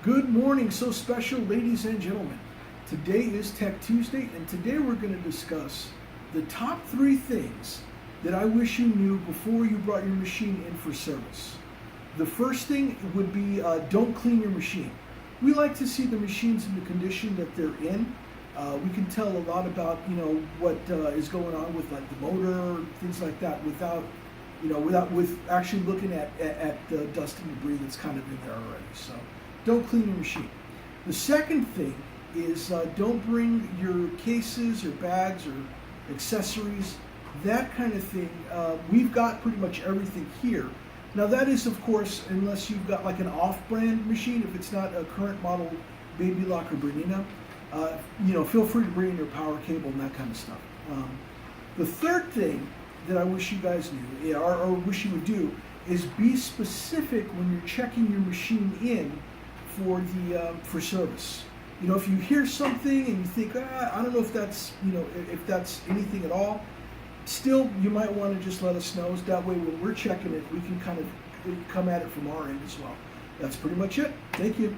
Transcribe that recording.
Good morning, so special, ladies and gentlemen. Today is Tech Tuesday, and today we're going to discuss the top 3 things that I wish you knew before you brought your machine in for service. The first thing would be don't clean your machine. We like to see the machines in the condition that they're in. We can tell a lot about what is going on with like the motor, things like that, without with actually looking at the dust and debris that's kind of in there already. So don't clean your machine. The second thing is don't bring your cases or bags or accessories, that kind of thing. We've got pretty much everything here. Now that is, of course, unless you've got like an off-brand machine. If it's not a current model Baby Lock or Bernina, feel free to bring in your power cable and that kind of stuff. The third thing that I wish you guys knew, or wish you would do, is be specific when you're checking your machine in for service. If you hear something and you think, I don't know if that's if that's anything at all, still you might want to just let us know. So that way, when we're checking it, we can kind of come at it from our end as well. That's pretty much it. Thank you.